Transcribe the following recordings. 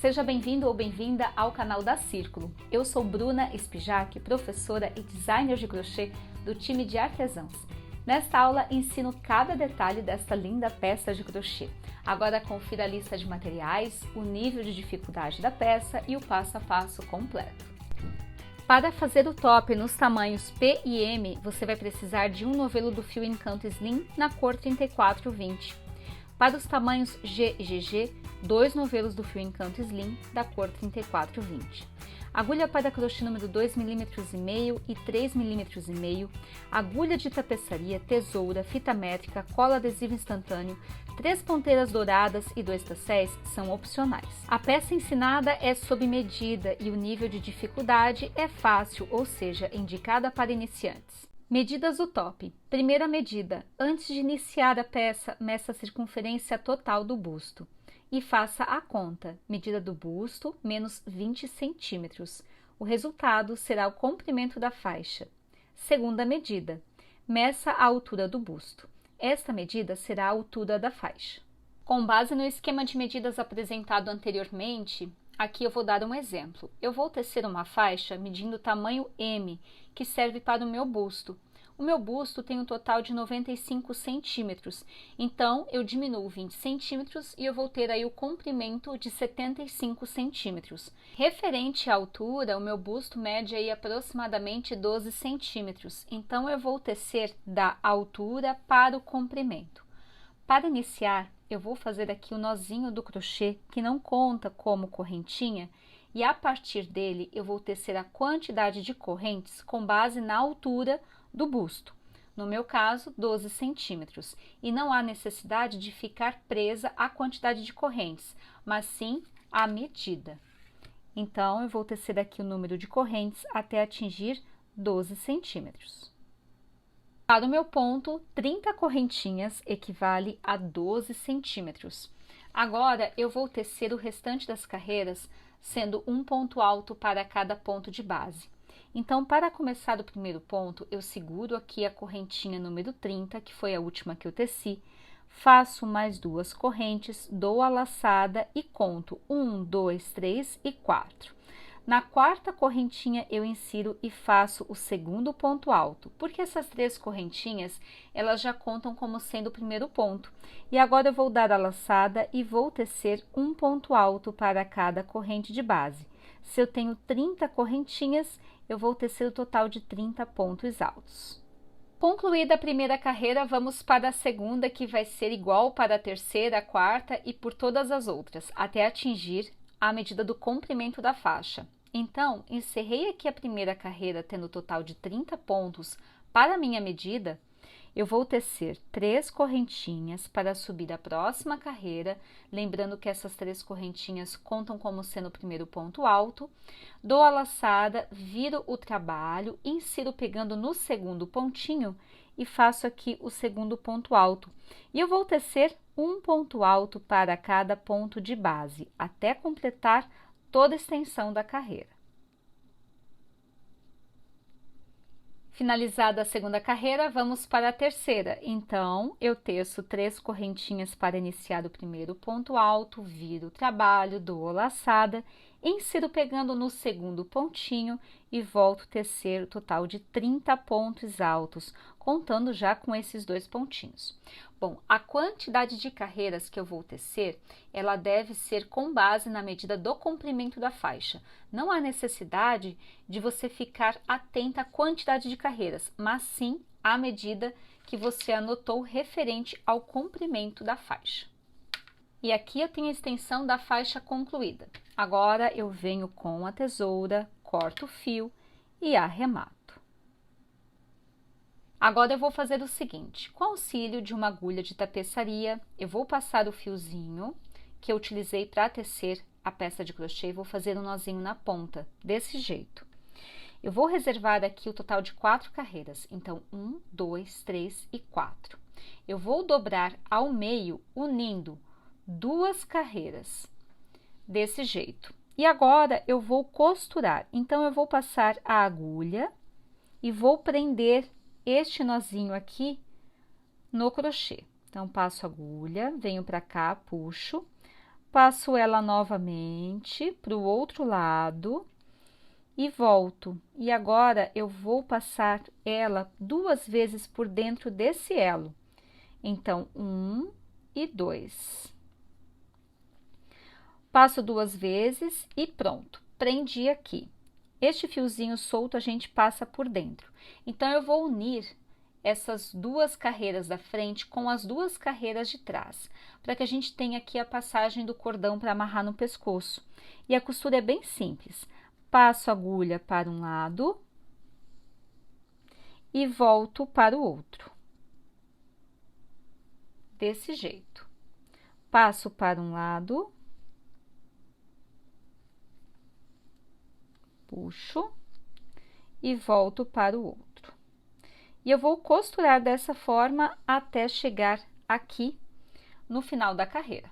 Seja bem-vindo ou bem-vinda ao canal da Círculo. Eu sou Bruna Spijac, professora e designer de crochê do time de artesãos. Nesta aula ensino cada detalhe desta linda peça de crochê. Agora confira a lista de materiais, o nível de dificuldade da peça e o passo a passo completo. Para fazer o top nos tamanhos P e M, você vai precisar de um novelo do fio Encanto Slim na cor 3420. Para os tamanhos G e GG, 2 novelos do fio Encanto Slim da cor 3420. Agulha para crochê número 2,5 mm e 3,5 mm, agulha de tapeçaria, tesoura, fita métrica, cola adesiva instantâneo, 3 ponteiras douradas e 2 tasséis são opcionais. A peça ensinada é sob medida e o nível de dificuldade é fácil, ou seja, indicada para iniciantes. Medidas do top. Primeira medida. Antes de iniciar a peça, meça a circunferência total do busto e faça a conta. Medida do busto menos 20 centímetros. O resultado será o comprimento da faixa. Segunda medida. Meça a altura do busto. Esta medida será a altura da faixa. Com base no esquema de medidas apresentado anteriormente, aqui eu vou dar um exemplo. Eu vou tecer uma faixa medindo o tamanho M, que serve para o meu busto. O meu busto tem um total de 95 centímetros, então eu diminuo 20 centímetros e eu vou ter aí o comprimento de 75 centímetros. Referente à altura, o meu busto mede aí aproximadamente 12 centímetros, então eu vou tecer da altura para o comprimento. Para iniciar, eu vou fazer aqui o nozinho do crochê, que não conta como correntinha, e a partir dele eu vou tecer a quantidade de correntes com base na altura do busto. No meu caso, 12 centímetros. E não há necessidade de ficar presa à quantidade de correntes, mas sim à medida. Então, eu vou tecer aqui o número de correntes até atingir 12 centímetros. Para o meu ponto, 30 correntinhas equivale a 12 centímetros. Agora, eu vou tecer o restante das carreiras, sendo um ponto alto para cada ponto de base. Então, para começar o primeiro ponto, eu seguro aqui a correntinha número 30, que foi a última que eu teci, faço mais 2 correntes, dou a laçada e conto 1, 2, 3 e 4. Na quarta correntinha, eu insiro e faço o segundo ponto alto, porque essas 3 correntinhas, elas já contam como sendo o primeiro ponto. E agora eu vou dar a laçada e vou tecer um ponto alto para cada corrente de base. Se eu tenho 30 correntinhas, eu vou tecer o total de 30 pontos altos. Concluída a primeira carreira, vamos para a segunda, que vai ser igual para a terceira, a quarta e por todas as outras, até atingir a medida do comprimento da faixa. Então, encerrei aqui a primeira carreira tendo o total de 30 pontos para a minha medida. Eu vou tecer 3 correntinhas para subir a próxima carreira, lembrando que essas 3 correntinhas contam como sendo o primeiro ponto alto. Dou a laçada, viro o trabalho, insiro pegando no segundo pontinho e faço aqui o segundo ponto alto. E eu vou tecer um ponto alto para cada ponto de base, até completar toda a extensão da carreira. Finalizada a segunda carreira, vamos para a terceira. Então, eu teço 3 correntinhas para iniciar o primeiro ponto alto, viro o trabalho, dou a laçada, insiro pegando no segundo pontinho e volto a tecer o total de 30 pontos altos, contando já com esses 2 pontinhos. Bom, a quantidade de carreiras que eu vou tecer, ela deve ser com base na medida do comprimento da faixa. Não há necessidade de você ficar atenta à quantidade de carreiras, mas sim à medida que você anotou referente ao comprimento da faixa. E aqui eu tenho a extensão da faixa concluída. Agora eu venho com a tesoura, corto o fio e arremato. Agora eu vou fazer o seguinte, com auxílio de uma agulha de tapeçaria, eu vou passar o fiozinho que eu utilizei para tecer a peça de crochê e vou fazer um nozinho na ponta, desse jeito. Eu vou reservar aqui o total de 4 carreiras, então 1, 2, 3 e 4. Eu vou dobrar ao meio, unindo 2 carreiras, desse jeito. E agora eu vou costurar, então eu vou passar a agulha e vou prender este nozinho aqui no crochê. Então, passo a agulha, venho para cá, puxo, passo ela novamente para o outro lado e volto. E agora eu vou passar ela 2 vezes por dentro desse elo. Então, 1 e 2. Passo 2 vezes e pronto, prendi aqui. Este fiozinho solto a gente passa por dentro. Então, eu vou unir essas 2 carreiras da frente com as 2 carreiras de trás, para que a gente tenha aqui a passagem do cordão para amarrar no pescoço. E a costura é bem simples. Passo a agulha para um lado e volto para o outro. Desse jeito. Passo para um lado, puxo e volto para o outro. E eu vou costurar dessa forma até chegar aqui no final da carreira.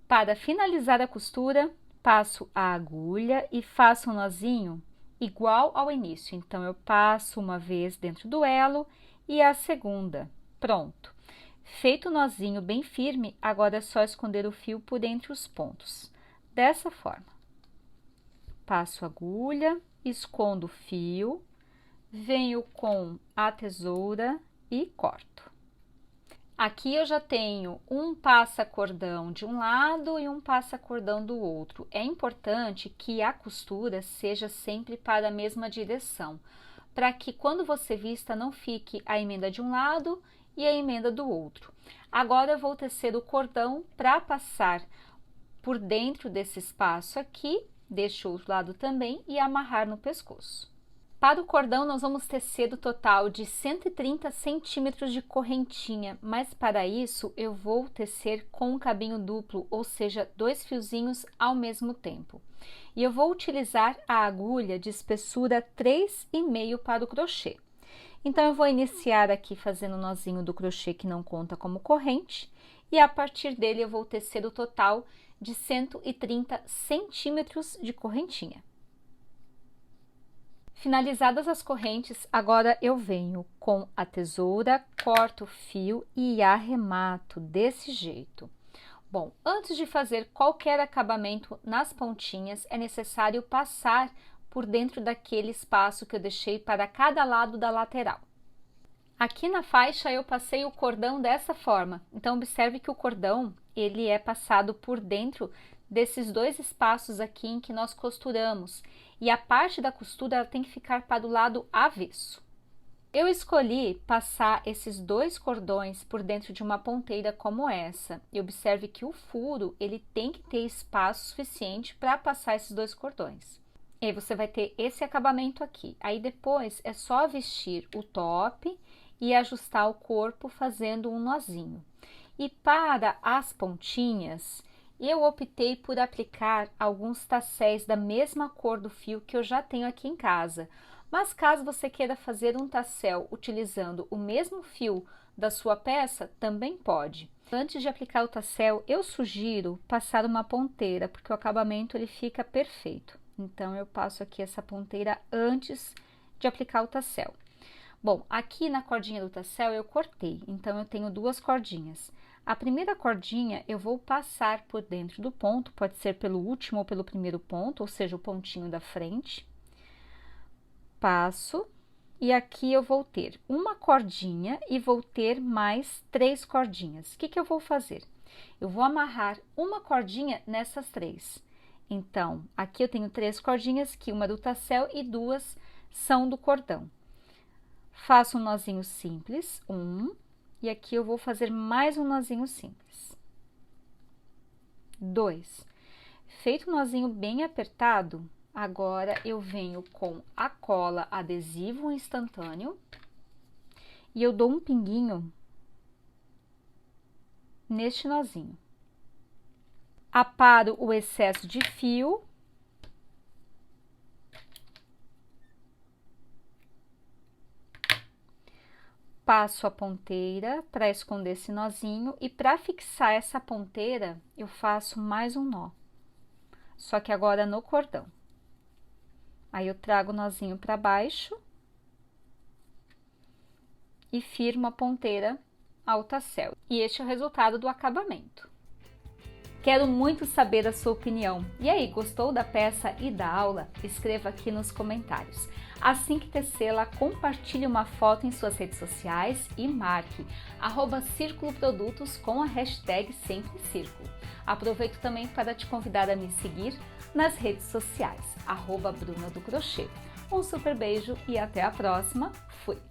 Para finalizar a costura, passo a agulha e faço um nozinho igual ao início. Então, eu passo uma vez dentro do elo e a segunda. Pronto. Feito o nozinho bem firme, agora é só esconder o fio por entre os pontos. Dessa forma. Passo a agulha, escondo o fio, venho com a tesoura e corto. Aqui eu já tenho um passa-cordão de um lado e um passa-cordão do outro. É importante que a costura seja sempre para a mesma direção, para que quando você vista não fique a emenda de um lado e a emenda do outro. Agora eu vou tecer o cordão para passar por dentro desse espaço aqui, deste outro lado também, e amarrar no pescoço. Para o cordão, nós vamos tecer o total de 130 centímetros de correntinha, mas para isso eu vou tecer com um cabinho duplo, ou seja, 2 fiozinhos ao mesmo tempo. E eu vou utilizar a agulha de espessura 3,5 para o crochê. Então, eu vou iniciar aqui fazendo o nozinho do crochê que não conta como corrente, e a partir dele eu vou tecer o total de 130 centímetros de correntinha. Finalizadas as correntes, agora eu venho com a tesoura, corto o fio e arremato desse jeito. Bom, antes de fazer qualquer acabamento nas pontinhas, é necessário passar por dentro daquele espaço que eu deixei para cada lado da lateral. Aqui na faixa eu passei o cordão dessa forma, então observe que o cordão ele é passado por dentro desses 2 espaços aqui em que nós costuramos, e a parte da costura ela tem que ficar para o lado avesso. Eu escolhi passar esses 2 cordões por dentro de uma ponteira como essa, e observe que o furo ele tem que ter espaço suficiente para passar esses 2 cordões. E aí você vai ter esse acabamento aqui. Aí depois é só vestir o top e ajustar o corpo fazendo um nozinho. E para as pontinhas, eu optei por aplicar alguns tasséis da mesma cor do fio que eu já tenho aqui em casa. Mas caso você queira fazer um tassel utilizando o mesmo fio da sua peça, também pode. Antes de aplicar o tassel, eu sugiro passar uma ponteira, porque o acabamento ele fica perfeito. Então, eu passo aqui essa ponteira antes de aplicar o tassel. Bom, aqui na cordinha do tassel eu cortei, então eu tenho 2 cordinhas. A primeira cordinha eu vou passar por dentro do ponto, pode ser pelo último ou pelo primeiro ponto, ou seja, o pontinho da frente. Passo, e aqui eu vou ter uma cordinha e vou ter mais 3 cordinhas. O que eu vou fazer? Eu vou amarrar uma cordinha nessas 3. Então, aqui eu tenho 3 cordinhas, que uma é do tassel e 2 são do cordão. Faço um nozinho simples, e aqui eu vou fazer mais um nozinho simples. 2. Feito o nozinho bem apertado, agora eu venho com a cola adesivo instantâneo e eu dou um pinguinho neste nozinho. Aparo o excesso de fio. Passo a ponteira para esconder esse nozinho e para fixar essa ponteira eu faço mais um nó, só que agora no cordão. Aí eu trago o nozinho para baixo e firmo a ponteira ao tassel. E este é o resultado do acabamento. Quero muito saber a sua opinião. E aí, gostou da peça e da aula? Escreva aqui nos comentários. Assim que tecê-la, compartilhe uma foto em suas redes sociais e marque @circuloprodutos com a hashtag Sempre Círculo. Aproveito também para te convidar a me seguir nas redes sociais, @Bruna do Crochê. Um super beijo e até a próxima. Fui!